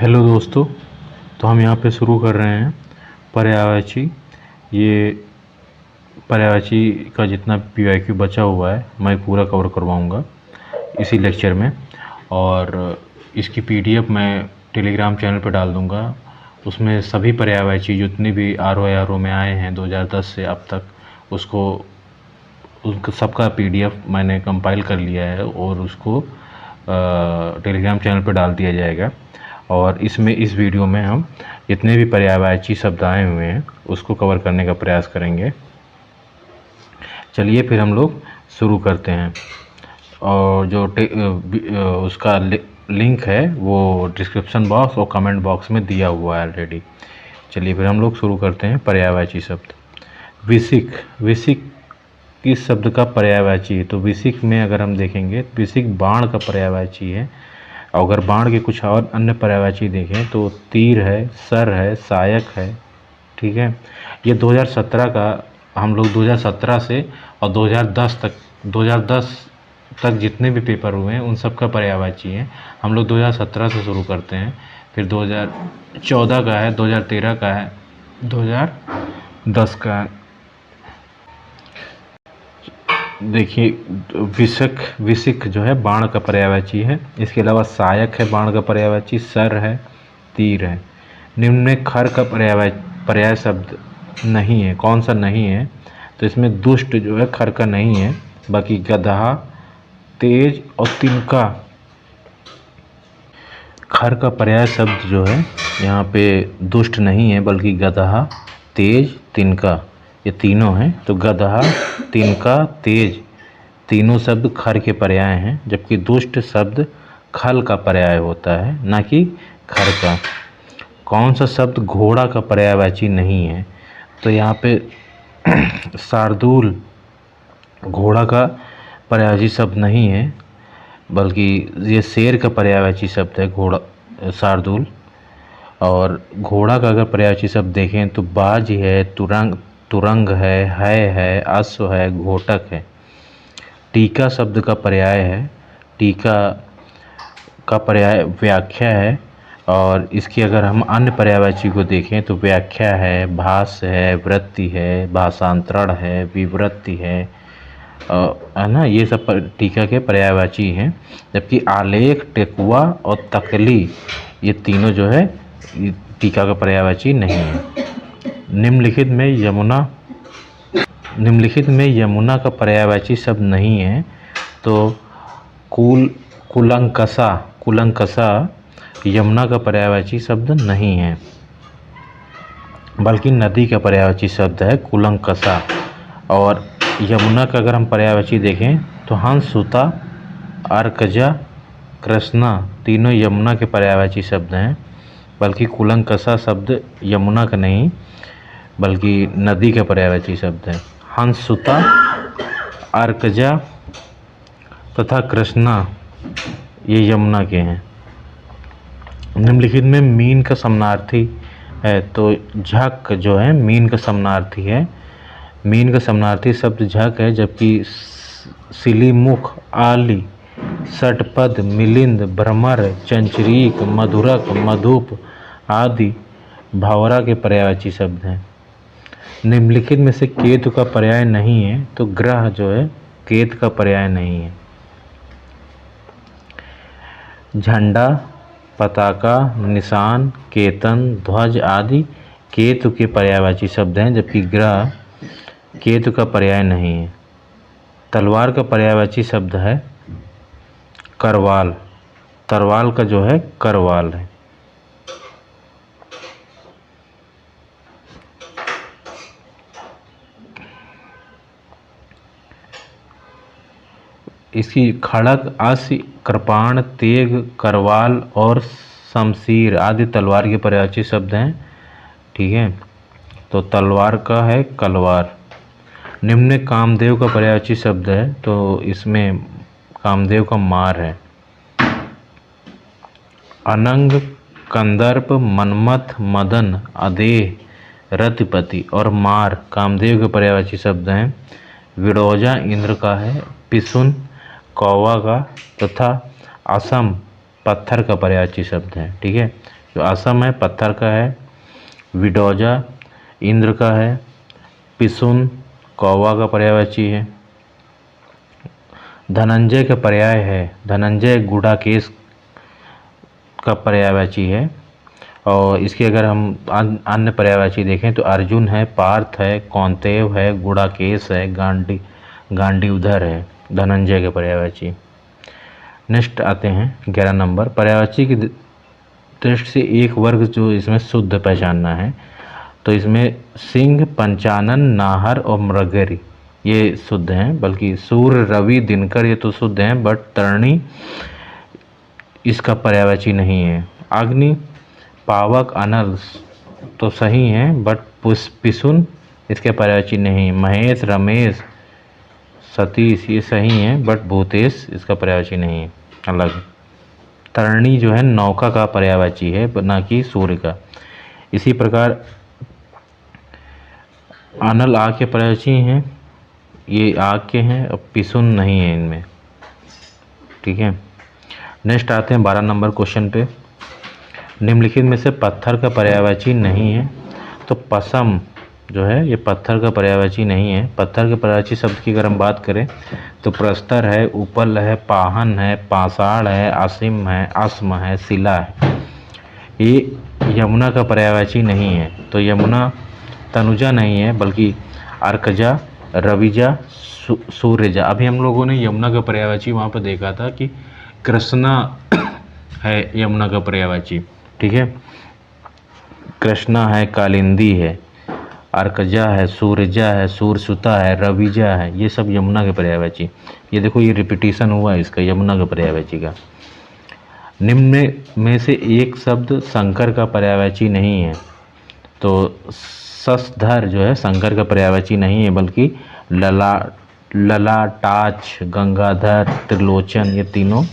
Hello दोस्तों। तो हम यहाँ पे शुरू कर रहे हैं पर्यायवाची। ये पर्यायवाची का जितना पीवाईक्यू बचा हुआ है मैं पूरा कवर करवाऊँगा इसी लेक्चर में। और इसकी पीडीएफ मैं टेलीग्राम चैनल पर डाल दूँगा। उसमें सभी पर्यायवाची जितने भी आर ओ में आए हैं 2010 से अब तक उसको उनका सबका पीडीएफ मैंने कंपाइल कर लिया है और उसको टेलीग्राम चैनल पर डाल दिया जाएगा। और इसमें इस वीडियो में हम जितने भी पर्यायवाची शब्द आए हुए हैं उसको कवर करने का प्रयास करेंगे। चलिए फिर हम लोग शुरू करते हैं। और जो उसका लिंक है वो डिस्क्रिप्शन बॉक्स और कमेंट बॉक्स में दिया हुआ है ऑलरेडी। चलिए फिर हम लोग शुरू करते हैं पर्यायवाची शब्द। विसिक। विसिक किस शब्द का पर्यायवाची है? तो विसिक में अगर हम देखेंगे तो विसिक बाण का पर्यायवाची है। और अगर बाण के कुछ और अन्य पर्यायवाची देखें तो तीर है, सर है, सहायक है। ठीक है, ये 2017 का हम लोग 2017 से और 2010 तक जितने भी पेपर हुए हैं उन सब का पर्यायवाची है। हम लोग 2017 से शुरू करते हैं, फिर 2014 का है, 2013 का है, 2010 का है। देखिए विसिक जो है बाण का पर्यायवाची है। इसके अलावा सहायक है बाण का पर्यायवाची, सर है, तीर है। निम्न में खर का पर्याय शब्द नहीं है। कौन सा नहीं है? तो इसमें दुष्ट जो है खर का नहीं है। बाकी गधा, तेज और तिनका खर का पर्याय शब्द जो है यहाँ पे दुष्ट नहीं है, बल्कि गधा, तेज, तिनका ये तीनों हैं। तो गधा, तिनका, तेज तीनों शब्द खर के पर्याय हैं, जबकि दुष्ट शब्द खल का पर्याय होता है, ना कि खर का। कौन सा शब्द घोड़ा का पर्यायवाची नहीं है? तो यहाँ पे शार्दूल घोड़ा का पर्यायवाची शब्द नहीं है, बल्कि ये शेर का पर्यायवाची शब्द है घोड़ा, शार्दूल। और घोड़ा का अगर पर्यायवाची शब्द देखें तो बाज है, तुरंग है, अश्व है, घोटक है। टीका शब्द का पर्याय है। टीका का पर्याय व्याख्या है। और इसकी अगर हम अन्य पर्यायवाची को देखें तो व्याख्या है, भाष्य है, वृत्ति है, भाषांतरण है, विवृत्ति है ना। ये सब टीका के पर्यायवाची हैं। जबकि आलेख, टेकुआ और तकली ये तीनों जो है टीका का पर्यायवाची नहीं है। निम्नलिखित में यमुना का पर्यायवाची शब्द नहीं है। तो कुलंकसा यमुना का पर्यायवाची शब्द नहीं है, बल्कि नदी का पर्यायवाची शब्द है कुलंकसा। और यमुना का अगर हम पर्यायवाची देखें तो हंस, सुता, अर्कजा, कृष्णा तीनों यमुना के पर्यायवाची शब्द हैं, बल्कि कुलंकसा शब्द यमुना का नहीं बल्कि नदी का पर्यायवाची शब्द है। हंस, सुता, अर्कजा तथा कृष्णा ये यमुना के हैं। निम्नलिखित में मीन का समानार्थी है। तो झक जो है मीन का समानार्थी है। मीन का समानार्थी शब्द झक है, जबकि सिलीमुख, आली, षटपद, मिलिंद, भ्रमर, चंचरीक, मधुरक, मधुप आदि भावरा के पर्यायवाची शब्द हैं। निम्नलिखित में से केतु का पर्याय नहीं है। तो ग्रह जो है केतु का पर्याय नहीं है। झंडा, पताका, निशान, केतन, ध्वज आदि केतु के पर्यायवाची शब्द हैं, जबकि ग्रह केतु का पर्याय नहीं है। तलवार का पर्यायवाची शब्द है करवाल। तरवाल का जो है करवाल है। इसकी खड़ग, अश्व, कृपाण, तेग, करवाल और शमशीर आदि तलवार के पर्यायवाची शब्द हैं। ठीक है, तो तलवार का है कलवार। निम्न में कामदेव का पर्यायवाची शब्द है। तो इसमें कामदेव का मार है। अनंग, कंदर्प, मनमथ, मदन, अदेह, रतिपति और मार कामदेव के पर्यायवाची शब्द हैं। विडोजा इंद्र का है, पिसुन कौवा का तथा असम पत्थर का पर्यायवाची शब्द है। ठीक है, जो असम है पत्थर का है, विडोजा इंद्र का है, पिसुन कौवा का पर्यायवाची है, धनंजय का पर्याय है, धनंजय गुड़ाकेश का पर्यायवाची है। और इसके अगर हम अन्य पर्यायवाची देखें तो अर्जुन है, पार्थ है, कौंतेव है, गुड़ाकेश है, गांडीवधर है धनंजय के पर्यायवाची। नेक्स्ट आते हैं 11 नंबर, पर्यायवाची की दृष्टि से एक वर्ग जो इसमें शुद्ध पहचानना है, तो इसमें सिंह, पंचानन, नाहर और मृगरी ये शुद्ध हैं, बल्कि सूर्य, रवि, दिनकर ये तो शुद्ध हैं, बट तरणी इसका पर्यायवाची नहीं है। अग्नि, पावक, अनल तो सही हैं, बट पिसुन इसके पर्यायवाची नहीं। महेश, रमेश, सतीश ये सही हैं, बट भूतेश इसका पर्यायवाची नहीं है, अलग। तरणी जो है नौका का पर्यायवाची है, ना कि सूर्य का। इसी प्रकार अनल आग के पर्यायवाची हैं, ये आग के हैं, और पिसुन नहीं है इनमें, ठीक है। नेक्स्ट आते हैं 12 नंबर क्वेश्चन पे, निम्नलिखित में से पत्थर का पर्यायवाची नहीं है, तो पसम जो है ये पत्थर का पर्यायवाची नहीं है। पत्थर के पर्यायवाची शब्द की अगर हम बात करें तो प्रस्तर है, उपल है, पाहन है, पाषाण है, असीम है, अस्म है, शिला है। ये यमुना का पर्यायवाची नहीं है, तो यमुना तनुजा नहीं है, बल्कि अर्कजा, रविजा, सूर्यजा। अभी हम लोगों ने यमुना का पर्यायवाची वहाँ पर देखा था कि कृष्णा है यमुना का पर्यायवाची, ठीक है। कृष्णा है, कालिंदी है, अर्कजा है, सूर्यजा है, सूरसुता है, रविजा है, ये सब यमुना के पर्यायवाची। ये देखो ये रिपीटिशन हुआ इसका यमुना के पर्यायवाची का। निम्न में से एक शब्द शंकर का पर्यायवाची नहीं है, तो ससधर जो है शंकर का पर्यायवाची नहीं है, बल्कि ललाटाक्ष, गंगाधर, त्रिलोचन ये तीनों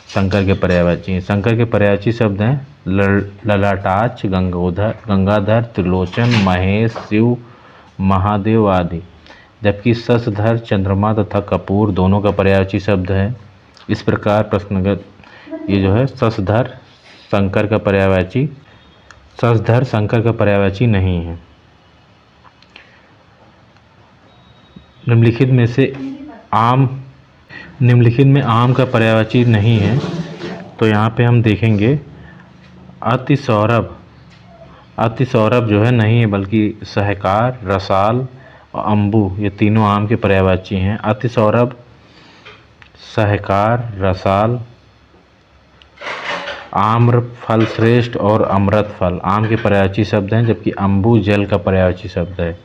शंकर के पर्यायवाची हैं। शंकर के पर्यायवाची शब्द हैं ललाटाक्ष, गंगाधर, त्रिलोचन, महेश, शिव, महादेव आदि। जबकि ससधर चंद्रमा तथा कपूर दोनों का पर्यायवाची शब्द है। इस प्रकार प्रश्नगत ये जो है ससधर शंकर का पर्यायवाची, ससधर शंकर का पर्यायवाची नहीं है। निम्नलिखित में आम का पर्यायवाची नहीं है, तो यहाँ पे हम देखेंगे अतिसौरभ। अतिसौरभ जो है नहीं है, बल्कि सहकार, रसाल और अम्बु ये तीनों आम के पर्यायवाची हैं। अतिसौरभ, सहकार, रसाल, आम्र फल श्रेष्ठ और अमृत फल आम के पर्यायवाची शब्द हैं, जबकि अम्बु जल का पर्यायवाची शब्द है।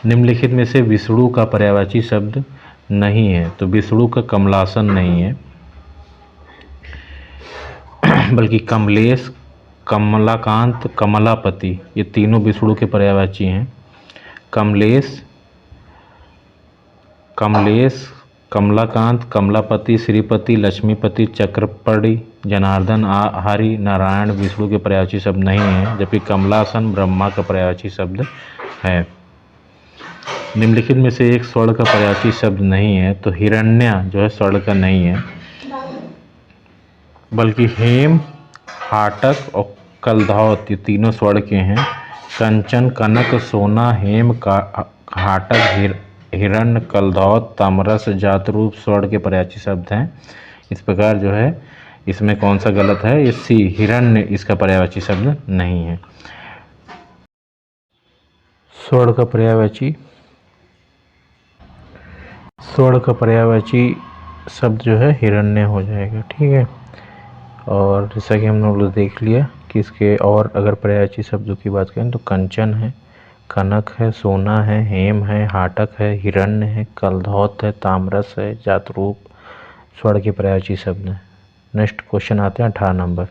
निम्नलिखित में से विष्णु का पर्यायवाची शब्द नहीं है, तो विष्णु का कमलासन नहीं है, बल्कि कमलेश, कमलाकांत, कमलापति ये तीनों विष्णु के पर्यायवाची हैं। कमलेश, कमलाकांत, कमलापति, श्रीपति, लक्ष्मीपति, चक्रपड़ी, जनार्दन, हरि, नारायण विष्णु के पर्यायवाची शब्द नहीं है, जबकि कमलासन ब्रह्मा का पर्यायवाची शब्द है। निम्नलिखित में से एक स्वर्ण का पर्यायवाची शब्द नहीं है, तो हिरण्य जो है स्वर्ण का नहीं है, बल्कि हेम, हाटक और कलधौत ये तीनों स्वर्ण के हैं। कंचन, कनक, सोना, हेम, हाटक, हिरण्य, कलधौत, ताम्रस, जातरूप स्वर्ण के पर्यायवाची शब्द हैं। इस प्रकार जो है इसमें कौन सा गलत है, ये सी हिरण्य इसका पर्यायवाची शब्द नहीं है। स्वर्ण का पर्यायवाची शब्द जो है हिरण्य हो जाएगा, ठीक है। और जैसा कि हम लोग देख लिया कि इसके और अगर पर्यायवाची शब्दों की बात करें तो कंचन है, कनक है, सोना है, हेम है, हाटक है, हिरण्य है, कलधौत है, ताम्रस है, जातरूप स्वर्ण के पर्यायवाची शब्द हैं। नेक्स्ट क्वेश्चन आते हैं 18 नंबर,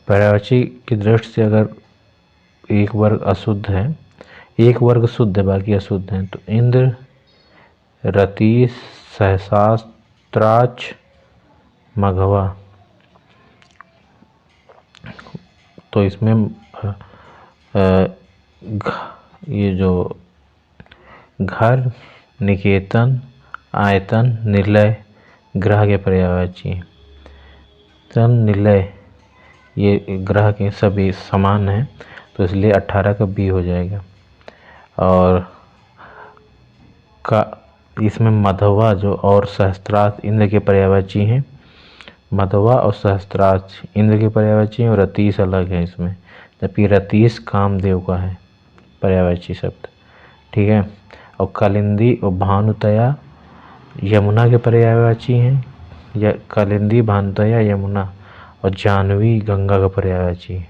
पर्यायवाची की दृष्टि से अगर एक वर्ग अशुद्ध है, एक वर्ग शुद्ध है बाकी अशुद्ध हैं, तो इंद्र, रति, सहस्त्राक्ष, मघवा, तो इसमें ये जो घर, निकेतन, आयतन, निलय ग्रह के पर्यायवाची। तन, निलय ये ग्रह के सभी समान हैं, तो इसलिए 18 का बी हो जाएगा। और का इसमें मधवा जो और सहस्त्रार्थ इंद्र के पर्यायवाची हैं। मधवा और सहस्त्रार्थ इंद्र के पर्यायवाची हैं और रतीश अलग है इसमें, जबकि रतीश कामदेव का है पर्यायवाची शब्द। ठीक है। और कालिंदी और भानुतया यमुना के पर्यायवाची हैं। या कालिंदी, भानुतया, यमुना और जानवी गंगा का पर्यायवाची है।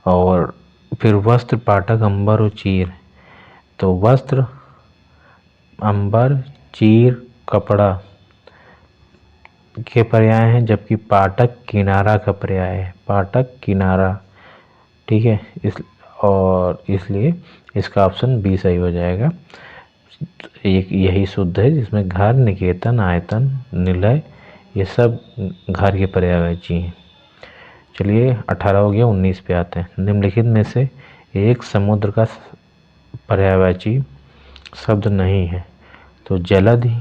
और फिर वस्त्र, पाटक, अंबर और चीर। तो वस्त्र, अंबर, चीर, कपड़ा के पर्याय हैं, जबकि पाटक किनारा का पर्याय है। पाटक किनारा। ठीक है। और इसलिए इसका ऑप्शन बी सही हो जाएगा। एक यही शुद्ध है जिसमें घर, निकेतन, आयतन, निलय ये सब घर के पर्यायवाची हैं। चलिए 18 हो गया, 19 पे आते हैं। निम्नलिखित में से एक समुद्र का पर्यायवाची शब्द नहीं है। तो जलधि,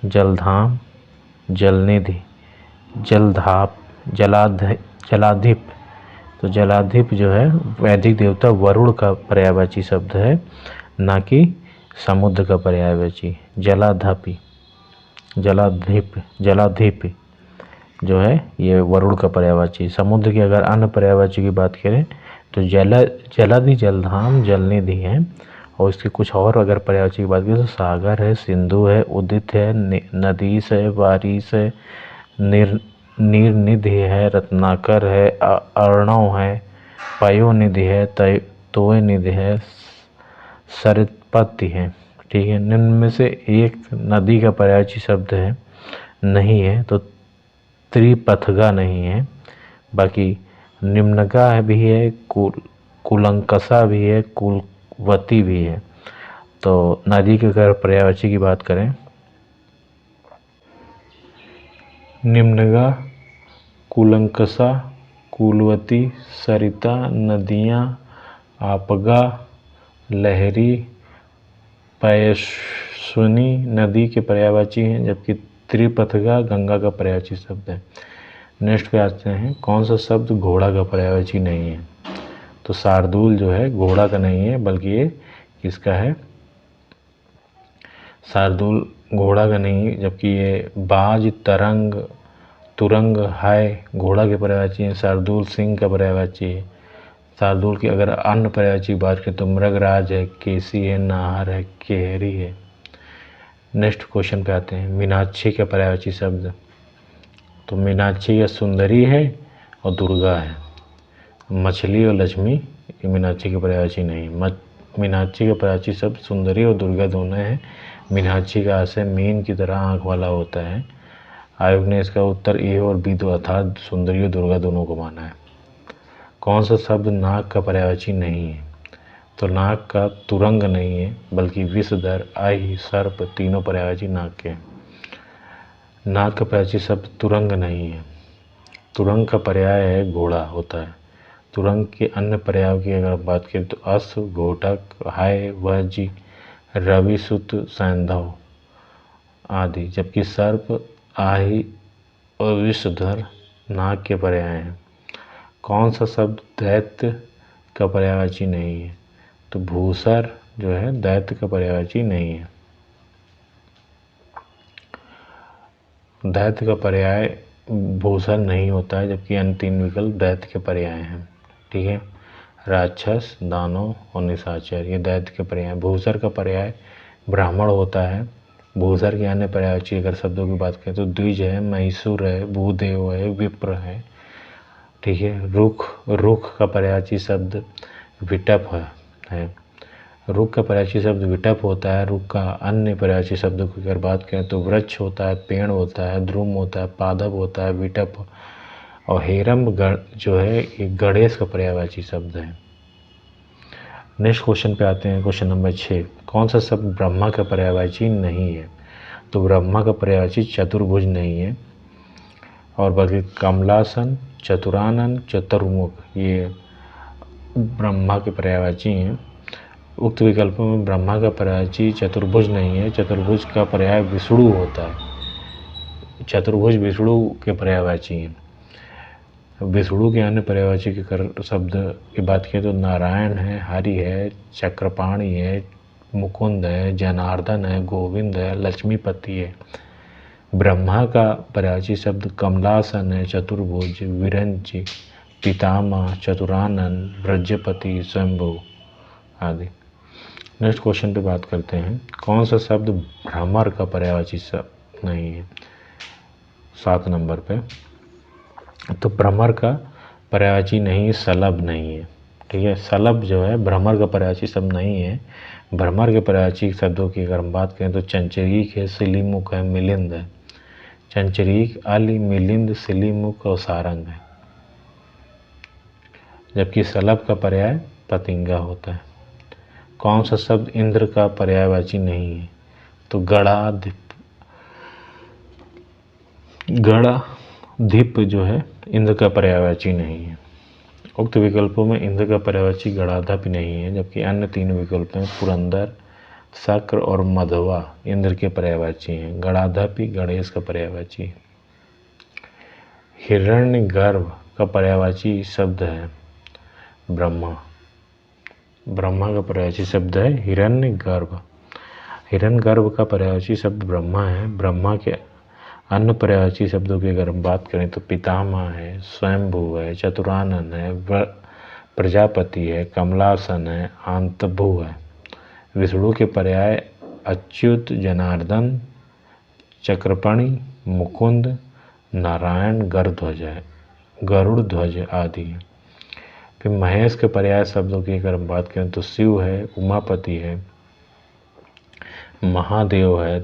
जलधाम, जलनिधि, जलधाप, जलाधिप। तो जलाधिप जो है वैदिक देवता वरुण का पर्यायवाची शब्द है, ना कि समुद्र का पर्यायवाची। जलाधापी, जलाधिप जो है ये वरुण का पर्यायवाची। समुद्र की अगर अन्य पर्यायवाची की बात करें तो जलधि, जलधाम, जलनिधि है। और इसके कुछ और अगर पर्यायवाची की बात करें तो सागर है, सिंधु है, उदित है, नदीस है, वारिस है, नीरनिधि है, रत्नाकर है, अर्णव है, पयोनिधि है, तोयनिधि है, सरस्वती है। ठीक है। निम्न में से एक नदी का पर्यायवाची शब्द है नहीं है, तो त्रिपथगा नहीं है। बाकी निम्नगा भी है, कुलंकसा भी है, कुलवती भी है। तो नदी के अगर पर्यायवाची की बात करें, निम्नगा, कुलंकसा, कुलवती, सरिता, नदियाँ, आपगा, लहरी, पयस्विनी नदी के पर्यायवाची हैं, जबकि त्रिपथगा गंगा का पर्यायवाची शब्द है। नेक्स्ट पे आते हैं, कौन सा शब्द घोड़ा का पर्यायवाची नहीं है। तो शार्दूल जो है घोड़ा का नहीं है, बल्कि ये किसका है, शार्दूल घोड़ा का नहीं है, जबकि ये बाज, तरंग, तुरंग, हाय घोड़ा के पर्यायवाची हैं। शार्दूल सिंह का पर्यायवाची है। शार्दूल की अगर अन्य पर्यायवाची की बात करें तो मृगराज है, केसी है, नाहर है, केहरी है। नेक्स्ट क्वेश्चन पे आते हैं, मीनाक्षी का पर्यायवाची शब्द। तो मीनाक्षी या सुंदरी है और दुर्गा है। मछली और लक्ष्मी ये मीनाक्षी के पर्यायवाची नहीं। मीनाक्षी का पर्यायवाची शब्द सुंदरी और दुर्गा दोनों है। मीनाक्षी का आशय मीन की तरह आँख वाला होता है। आयोग ने इसका उत्तर ए और बी दो अर्थात सुंदरी और दुर्गा दोनों को माना है। कौन सा शब्द नाग का पर्यायवाची नहीं है। तो नाग का तुरंग नहीं है, बल्कि विषधर, आई, सर्प तीनों पर्यायवाची नाग के हैं। नाग का पर्यायवाची शब्द तुरंग नहीं है। तुरंग का पर्याय है घोड़ा होता है। तुरंग के अन्य पर्यायों की अगर बात करें तो अस, घोटक, हाय, वजी, रवि, सुत, सैंधव आदि, जबकि सर्प, आही और विषधर नाग के पर्याय हैं। कौन सा शब्द दैत्य का पर्यायवाची नहीं है। तो भूसर जो है दैत्य का पर्यायवाची नहीं है। दैत्य का पर्याय भूसर नहीं होता है, जबकि अन्य तीन विकल्प दैत्य के पर्याय हैं। ठीक है। राक्षस, दानव और निशाचर ये दैत्य के पर्याय। भूसर का पर्याय ब्राह्मण होता है। भूसर के अन्य पर्यायवाची अगर शब्दों की बात करें तो द्विज है, मैसूर है, भूदेव है, विप्र है। ठीक है। रुख का पर्यायवाची शब्द विटप है। रुख का पर्यायवाची शब्द विटप होता है। रुख का अन्य पर्यायवाची शब्दों की अगर बात करें तो वृक्ष होता है, पेड़ होता है, ध्रुम होता है, पादप होता है, विटप और हेरम जो है ये गणेश का पर्यायवाची शब्द है। नेक्स्ट क्वेश्चन पे आते हैं, क्वेश्चन नंबर 6। कौन सा शब्द ब्रह्मा का पर्यायवाची नहीं है। तो ब्रह्मा का पर्यायवाची चतुर्भुज नहीं है। और बाकी कमलासन, चतुरानन, चतुर्मुख ये ब्रह्मा के पर्यायवाची हैं। उक्त विकल्पों में ब्रह्मा का पर्यायवाची चतुर्भुज नहीं है। चतुर्भुज का पर्याय विष्णु होता है। चतुर्भुज विष्णु के पर्यायवाची हैं। विष्णु के अन्य पर्यायवाची के शब्द की बात करें तो नारायण है, हरि है, चक्रपाणि है, मुकुंद है, जनार्दन है, गोविंद है, लक्ष्मीपति है। ब्रह्मा का पर्यायवाची शब्द कमलासन है, चतुर्भुज, विरंची, पितामह, चतुरानन, ब्रजपति, स्वयंभू आदि। नेक्स्ट क्वेश्चन पे बात करते हैं, कौन सा शब्द भ्रमर का पर्यायवाची शब्द नहीं है? 7 नंबर पे। तो भ्रमर का पर्यायवाची नहीं, सलभ नहीं है। ठीक है, सलभ जो है भ्रमर का पर्यायवाची शब्द नहीं है। भ्रमर के पर्यायवाची शब्दों की अगर हम बात करें तो चंचरीक है, सिलीमुख है, मिलिंद है। चंचरीक, अली, मिलिंद, सिलीमुख और सारंग है। जबकि सलभ का पर्याय पतिंगा होता है। कौन सा शब्द इंद्र का पर्यायवाची नहीं है? तो गणाधिप। गणाधिप जो है इंद्र का पर्यायवाची नहीं है। उक्त विकल्पों में इंद्र का पर्यायवाची गणाधिप नहीं है, जबकि अन्य 3 विकल्पों में पुरंदर, शक्र और मधवा इंद्र के पर्यायवाची हैं। गणाधिप गणेश का पर्यायवाची है। हिरण्यगर्भ का पर्यायवाची शब्द है ब्रह्मा। ब्रह्मा का पर्यायवाची शब्द है हिरण्यगर्भ। हिरण्यगर्भ का पर्यायवाची शब्द ब्रह्मा है। ब्रह्मा के अन्य पर्यायवाची शब्दों की अगर हम बात करें तो पितामह है, स्वयंभू है, चतुरानन है, प्रजापति है, कमलासन है, आंतभू है। विष्णु के पर्याय अच्युत, जनार्दन, चक्रपाणि, मुकुंद, नारायण, गरुड़ ध्वज आदि है। फिर महेश के पर्याय शब्दों की अगर हम बात करें तो शिव है, उमापति है, महादेव है,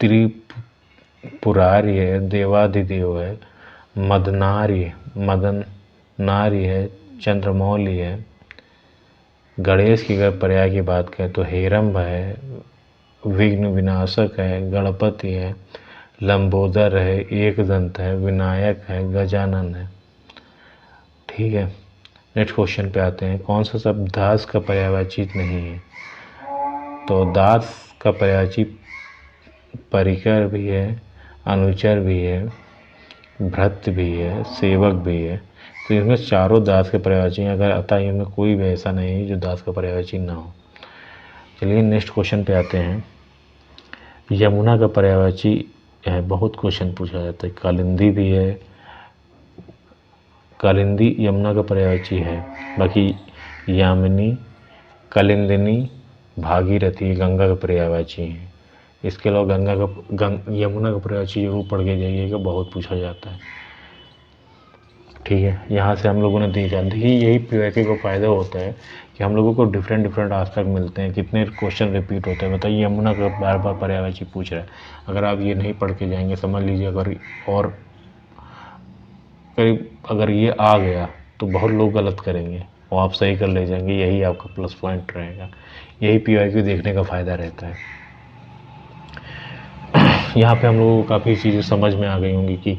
त्रिपुरारी है, देवाधिदेव है, मदनारी है, चंद्रमौली है। गणेश की अगर पर्याय की बात करें तो हेरम्ब है, विघ्न विनाशक है, गणपति है, लंबोदर है, एकदंत है, विनायक है, गजानन है। ठीक है, नेक्स्ट क्वेश्चन पे आते हैं, कौन सा शब्द दास का पर्यायवाची नहीं है? तो दास का पर्यायवाची परिकर भी है, अनुचर भी है, भृत्य भी है, सेवक भी है। तो इसमें चारों दास के पर्यायवाची हैं। अगर अतः इनमें कोई भी ऐसा नहीं है जो दास का पर्यायवाची ना हो। चलिए नेक्स्ट क्वेश्चन पे आते हैं, यमुना का पर्यायवाची है। बहुत क्वेश्चन पूछा जाता है। कालिंदी भी है, कालिंदी यमुना का पर्यायवाची है। बाकी यामिनी, कालिंदिनी, भागीरथी गंगा का पर्यायवाची है। इसके अलावा यमुना का पर्यायवाची जरूर पढ़ के जाइएगा, बहुत पूछा जाता है। ठीक है, यहाँ से हम लोगों ने देखा, देखिए यही पीवाईक्यू का फ़ायदा होता है कि हम लोगों को डिफरेंट आस्पेक्ट मिलते हैं। कितने क्वेश्चन रिपीट होते हैं, बताइए। यमुना का बार बार पर्यायवाची पूछ रहा है। अगर आप ये नहीं पढ़ के जाएंगे, समझ लीजिए अगर ये आ गया तो बहुत लोग गलत करेंगे और आप सही कर ले जाएंगे। यही आपका प्लस पॉइंट रहेगा। यही पीवाईक्यू देखने का फ़ायदा रहता है। यहाँ पे हम लोगों को काफ़ी चीज़ें समझ में आ गई होंगी कि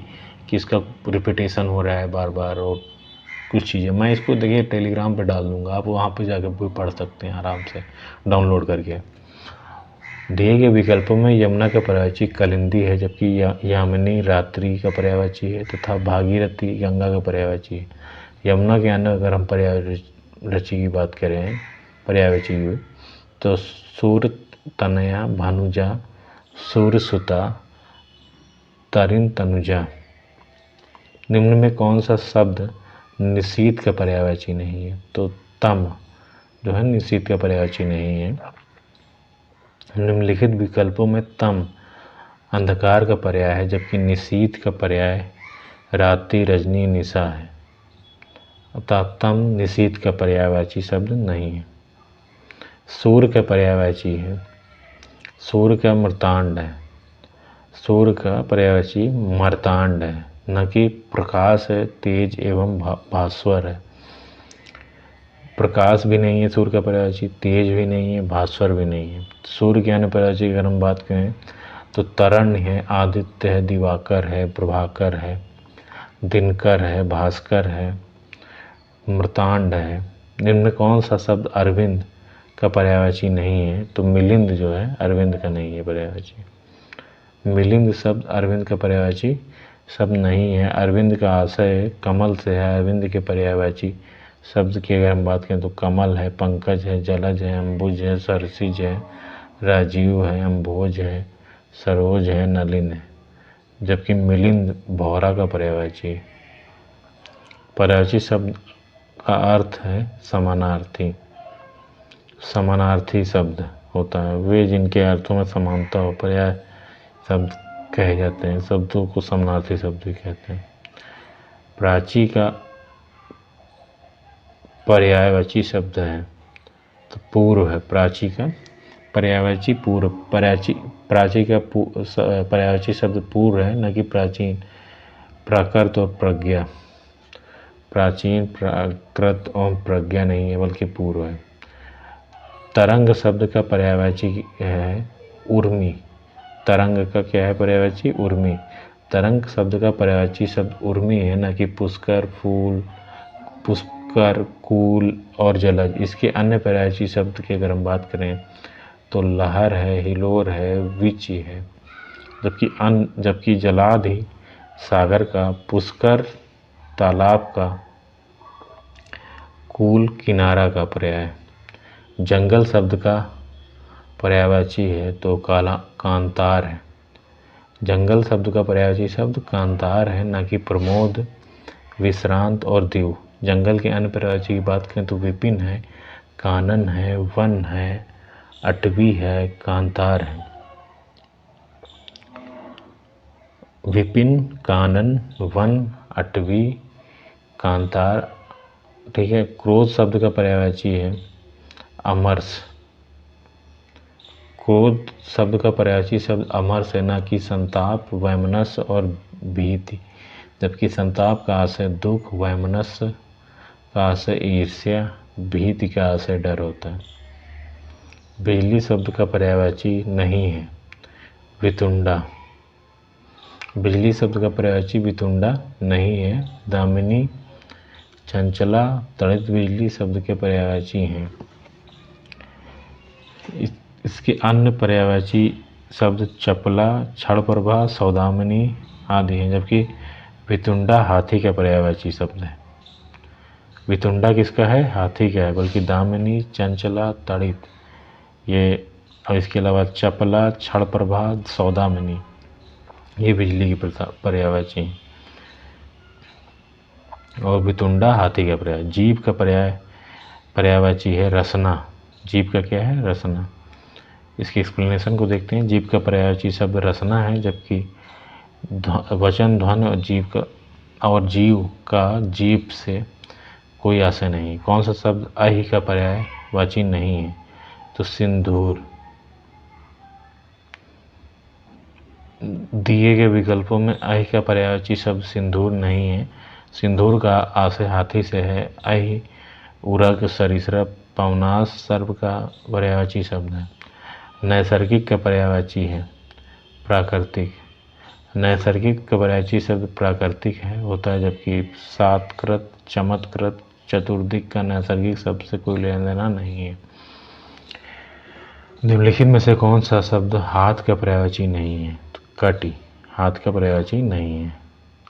किसका रिपीटेशन हो रहा है बार बार, और कुछ चीज़ें मैं इसको देखिए टेलीग्राम पे डाल दूँगा, आप वहाँ पे जाकर भी पढ़ सकते हैं आराम से डाउनलोड करके। दिए गए विकल्पों में यमुना का पर्यायवाची कालिंदी है, जबकि यामिनी रात्रि का पर्यायवाची है तथा भागीरथी गंगा का पर्यायवाची है। यमुना के अन्य अगर हम पर्यायवाची की बात करें, पर्यायवाची की, तो सूर तनया, भानुजा, सूर्यसुता, तरिन तनुजा। निम्न में कौन सा शब्द निशीथ का पर्यायवाची नहीं है? तो तम जो है निशीथ का पर्यायवाची नहीं है। निम्नलिखित विकल्पों में तम अंधकार का पर्याय है, जबकि निशीथ का पर्याय रात्रि, रजनी, निशा है। अतः तम निशीथ का पर्यायवाची शब्द नहीं है। सूर्य का पर्यायवाची है, सूर्य का मर्तांड है। सूर्य का पर्यायवाची मर्तांड है, न कि प्रकाश है, तेज एवं भास्वर है। प्रकाश भी नहीं है सूर्य का पर्यायवाची, तेज भी नहीं है, भास्वर भी नहीं है। सूर्य के अन्य पर्यायवाची अगर हम बात करें तो तरण्य है, आदित्य है, दिवाकर है, प्रभाकर है, दिनकर है, भास्कर है, मृतांड है। निम्न में कौन सा शब्द अरविंद का पर्यायवाची नहीं है? तो मिलिंद जो है अरविंद का नहीं है पर्यायवाची। मिलिंद शब्द अरविंद का पर्यायवाची शब्द नहीं है। अरविंद का आशय कमल से है। अरविंद के पर्यायवाची शब्द की अगर हम बात करें तो कमल है, पंकज है, जलज है, अम्बुज है, सरसिज है, राजीव है, अम्भोज है, सरोज है, नलिन है। जबकि मिलिंद भौरा का पर्यायवाची है। पर्यायवाची शब्द का अर्थ है समानार्थी। समानार्थी शब्द होता है वे जिनके अर्थों में समानता हो, पर्याय शब्द कहे जाते हैं। शब्दों को समानार्थी शब्द भी कहते हैं। प्राची का पर्यायवाची शब्द है तो पूर्व है। प्राची का पर्यायवाची पूर्व। प्राची का पर्यायवाची शब्द पूर्व है, न कि प्राचीन। प्राकृत और प्रज्ञा। प्राचीन, प्राकृत और प्रज्ञा नहीं है बल्कि पूर्व है। तरंग शब्द का पर्यायवाची है उर्मी। तरंग का क्या है पर्यायवाची? उर्मी। तरंग शब्द का पर्यायवाची शब्द उर्मी है, न कि पुष्कर, फूल, पुष्कर, कूल और जलज। इसके अन्य पर्यायवाची शब्द की अगर हम बात करें तो लहर है, हिलोर है, विचि है। जबकि जलाधि सागर का, पुष्कर तालाब का, कूल किनारा का पर्याय। जंगल शब्द का पर्यायवाची है तो कांतार है। जंगल शब्द का पर्यायवाची शब्द कांतार है, न कि प्रमोद, विश्रांत और दीव। जंगल के अन्य पर्यायवाची की बात करें तो विपिन है, कानन है, वन है, अटवी है, कांतार है। विपिन, कानन, वन, अटवी, कांतार। ठीक है। क्रोध शब्द का पर्यायवाची है अमरस। क्रोध शब्द का पर्यायवाची शब्द अमरस है, न कि संताप, वैमनस्य और भीति। जबकि संताप का आशय दुख, वैमनस्य का आशय ईर्ष्या, भीति का आशय डर होता है। बिजली शब्द का पर्यायवाची नहीं है वितुंडा। बिजली शब्द का पर्यायवाची वितुंडा नहीं है। दामिनी, चंचला, तड़ित बिजली शब्द के पर्यायवाची हैं। इसके अन्य पर्यायवाची शब्द चपला, क्षण प्रभा, सौदामिनी आदि हैं। जबकि वितुंडा हाथी का पर्यायवाची शब्द है। वितुंडा किसका है? हाथी का है। बल्कि दामिनी, चंचला, तड़ित ये, और इसके अलावा चपला, क्षण प्रभा, सौदामिनी ये बिजली की पर्यायवाची हैं। और वितुंडा हाथी का पर्याय। जीव का पर्यायवाची है रसना। जीव का क्या है? रसना। इसकी एक्सप्लेनेशन को देखते हैं। जीव का पर्यायवाची शब्द रसना है, जबकि वचन, ध्वन और जीव का जीव से कोई आशय नहीं। कौन सा शब्द अहि का पर्यायवाची नहीं है? तो सिंदूर। दिए गए विकल्पों में अहि का पर्यायवाची शब्द सिंदूर नहीं है। सिंदूर का आशय हाथी से है। अहि उरग, सरीसृप, पवनाश सर्प का पर्यायवाची शब्द है। नैसर्गिक का पर्यायवाची है प्राकृतिक। नैसर्गिक का पर्यायवाची शब्द प्राकृतिक है होता है, जबकि सातकृत, चमत्कृत, चतुर्दिक का नैसर्गिक शब्द से कोई लेना देना नहीं है। निम्नलिखित में से कौन सा शब्द हाथ का पर्यायवाची नहीं है? तो कटी हाथ का पर्यायवाची नहीं है।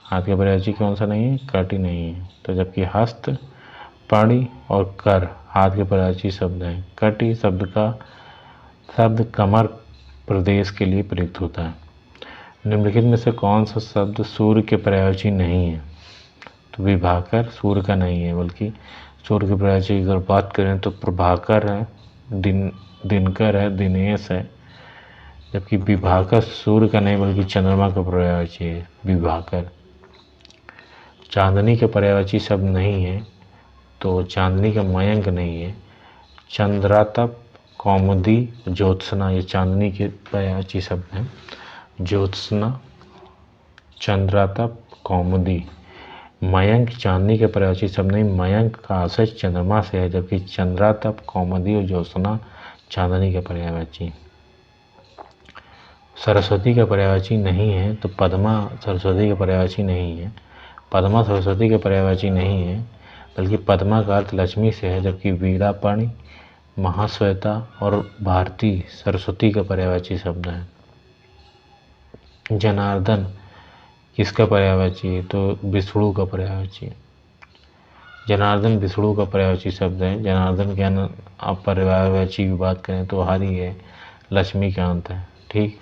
हाथ का पर्यायवाची कौन सा नहीं है? कटी नहीं है। तो जबकि हस्त, पाणी और कर हाथ के पर्यायवाची शब्द हैं। कटी शब्द कमर प्रदेश के लिए प्रयुक्त होता है। निम्नलिखित में से कौन सा शब्द सूर्य के पर्यायवाची नहीं है? तो विभाकर सूर्य का नहीं है, बल्कि सूर्य के पर्यायवाची की अगर बात करें तो प्रभाकर है, दिनकर है, दिनेश है। जबकि विभाकर सूर्य का नहीं बल्कि चंद्रमा का पर्यायवाची है विभाकर। चांदनी के पर्यायवाची शब्द नहीं है, तो चांदनी का मयंक नहीं है। चंद्रातप, कौमुदी, ज्योत्सना ये चांदनी के पर्यायवाची शब्द हैं। ज्योत्सना, चंद्रातप, कौमुदी। मयंक चांदनी के पर्यायवाची शब्द नहीं। मयंक का आशय चंद्रमा से है, जबकि चंद्रातप, कौमुदी और ज्योत्सना चांदनी के पर्यायवाची। सरस्वती का पर्यायवाची नहीं है, तो पद्मा सरस्वती का पर्यायवाची नहीं है। पद्मा सरस्वती का पर्यायवाची नहीं है, बल्कि पद्मा का अर्थ लक्ष्मी से है, जबकि वीणापाणी, महाश्वेता और भारती सरस्वती का पर्यायवाची शब्द है। जनार्दन किसका पर्यायवाची? तो विष्णु का पर्यायवाची। जनार्दन विष्णु का पर्यायवाची शब्द है। जनार्दन के आप पर्यायवाची की बात करें तो हरि है, लक्ष्मीकांत है। ठीक।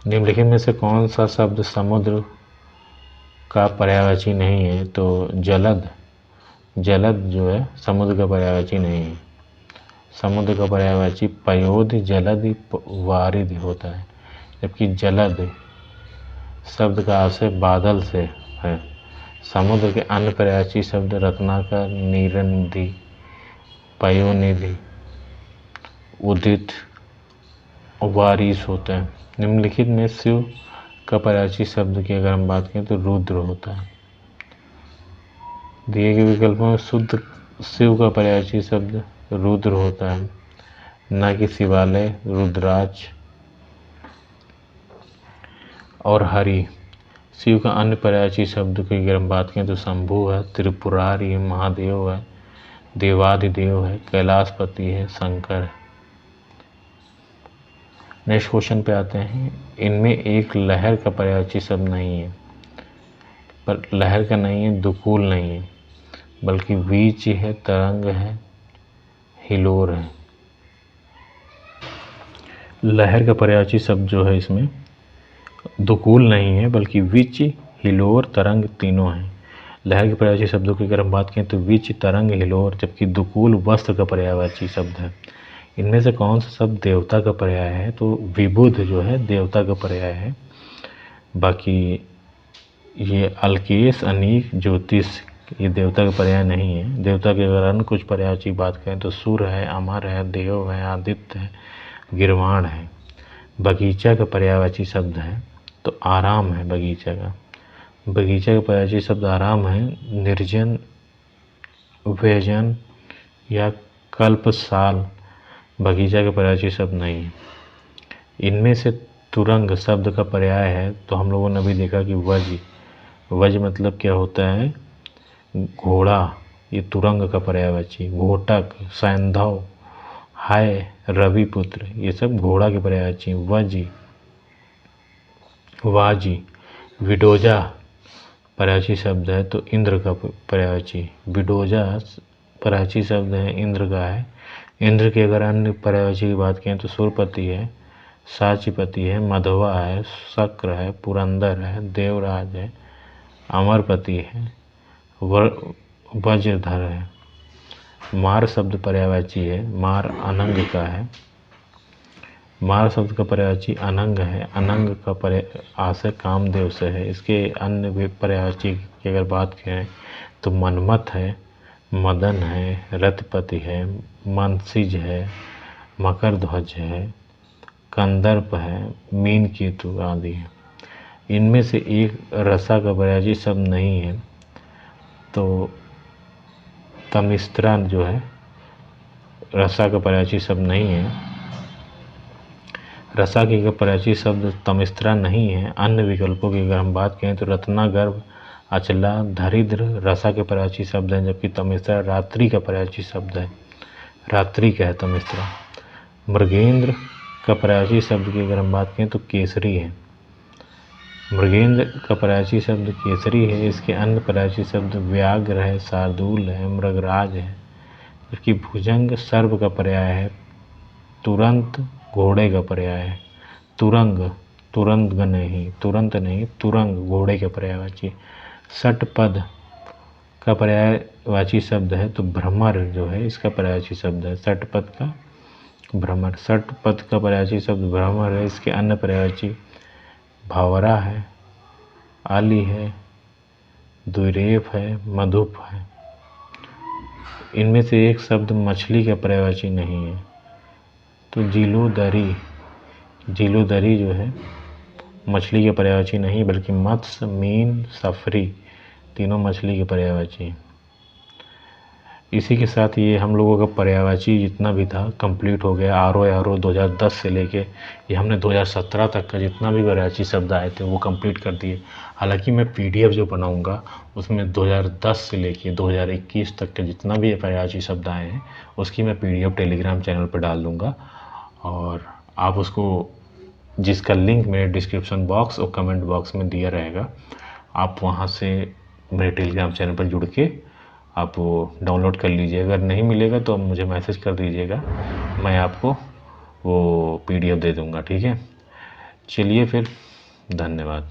निम्नलिखित में से कौन सा शब्द समुद्र का पर्यायवाची नहीं है? तो जलद। जलद जो है समुद्र का पर्यायवाची नहीं है। समुद्र का पर्यायवाची पयोध, जलद, वारिद होता है, जबकि जलद शब्द का आशय बादल से है। समुद्र के अन्य पर्यायवाची शब्द रत्नाकर, नीरनिधि, पयोनिधि, उदित, वारिस होते हैं। निम्नलिखित में शिव का पर्यायवाची शब्द की अगर हम बात करें तो रुद्र होता है। दिए गए विकल्पों में शुद्ध शिव का पर्यायवाची शब्द रुद्र होता है, न कि शिवालय, रुद्राज और हरि। शिव का अन्य पर्यायवाची शब्द की अगर हम बात करें तो शंभु है, त्रिपुरारी है, महादेव है, देवाधिदेव है, कैलाशपति है, शंकर है। नेक्स्ट क्वेश्चन पे आते हैं। इनमें एक लहर का पर्यायवाची शब्द नहीं है, पर लहर का नहीं है, दुकूल नहीं है, बल्कि वीच है, तरंग है, हिलोर है। लहर का पर्यायवाची शब्द जो है इसमें दुकूल नहीं है, बल्कि विच, हिलोर, तरंग तीनों हैं। लहर के पर्यायवाची शब्दों की अगर हम बात करें तो विच, तरंग, हिलोर, जबकि दुकूल वस्त्र का पर्यायवाची शब्द है। इनमें से कौन सा शब्द देवता का पर्याय है? तो विबुध जो है देवता का पर्याय है। बाकी ये अलकेश, अनीक, ज्योतिष ये देवता का पर्याय नहीं है। देवता के अगर अन्य कुछ पर्यायवाची बात करें तो सूर्य है, अमर है, देव है, आदित्य है, गिरवाण है। बगीचा का पर्यायवाची शब्द है तो आराम है। बगीचा का पर्यायवाची शब्द आराम है। निर्जन, व्यजन या कल्पसाल बगीचा का पर्यायवाची शब्द नहीं है। इनमें से तुरंग शब्द का पर्याय है तो हम लोगों ने अभी देखा कि वज मतलब क्या होता है? घोड़ा, ये तुरंग का पर्यायवाची। घोटक, सैंधव, हाय, रविपुत्र ये सब घोड़ा के पर्यायवाची। वाजी, विडोजा पर्यायवाची शब्द है तो इंद्र का पर्यायवाची। विडोजा पर्यायवाची शब्द है, इंद्र का है। इंद्र के अगर अन्य पर्यायवाची की बात करें तो सूर्यपति है, साचिपति है, मधवा है, शक्र है, पुरंदर है, देवराज है, अमरपति है, वज्रधर है। मार शब्द पर्यायवाची है, मार अनंग का है। मार शब्द का पर्यायवाची अनंग है। अनंग का आशय कामदेव से है। इसके अन्य भी पर्यायवाची की अगर बात करें तो मनमथ है, मदन है, रथपति है, मनसिज है, मकर ध्वज है, कंदर्प है, मीन केतु आदि है। इनमें से एक रसा का पर्यायवाची शब्द नहीं है तो तमिस्त्रा जो है रसा का पर्यायवाची शब्द नहीं है। रसा की का पर्यायवाची शब्द तमिस्त्रा नहीं है। अन्य विकल्पों की अगर हम बात करें तो रत्नागर्भ, अचला, धरिद्र रसा के पर्यायवाची शब्द हैं, जबकि तमिस्त्रा रात्रि का पर्यायवाची शब्द है। रात्रि का है तमिस्त्रा। मृगेंद्र का पर्यायवाची शब्द की अगर हम बात करें तो केसरी है। मृगेंद्र का पर्यायवाची शब्द केसरी है। इसके अन्य पर्यायवाची शब्द व्याघ्र है, शार्दूल है, मृगराज है, जबकि भुजंग सर्व का पर्याय है। तुरंत घोड़े का पर्याय है। तुरंग, तुरंत नहीं, तुरंत नहीं, तुरंग घोड़े का पर्यायवाची। षटपद का पर्यायवाची शब्द है तो भ्रमर जो है इसका पर्यायवाची शब्द है। षटपद का भ्रमर। षटपद का पर्यायवाची शब्द भ्रमर है। इसके अन्य पर्यायवाची भावरा है, आली है, द्विरेफ है, मधुप है। इनमें से एक शब्द मछली का पर्यायवाची नहीं है तो जीलोदरी। जीलोदरी जो है मछली के पर्यायवाची नहीं, बल्कि मत्स्य, मीन, सफरी तीनों मछली के पर्यायवाची। इसी के साथ ये हम लोगों का पर्यायवाची जितना भी था कंप्लीट हो गया। आर 2010 से लेके ये हमने 2017 तक का जितना भी पर्यायवाची शब्द आए थे वो कंप्लीट कर दिए। हालांकि मैं PDF जो बनाऊंगा उसमें 2010 से लेके 2021 तक के जितना भी पर्यायवाची शब्द आए हैं उसकी मैं PDF टेलीग्राम चैनल पर डाल दूँगा और आप उसको जिसका लिंक मेरे डिस्क्रिप्शन बॉक्स और कमेंट बॉक्स में दिया रहेगा। आप वहाँ से मेरे टेलीग्राम चैनल पर जुड़ के आप वो डाउनलोड कर लीजिए। अगर नहीं मिलेगा तो मुझे मैसेज कर दीजिएगा, मैं आपको वो PDF दे दूँगा, ठीक है। चलिए फिर, धन्यवाद।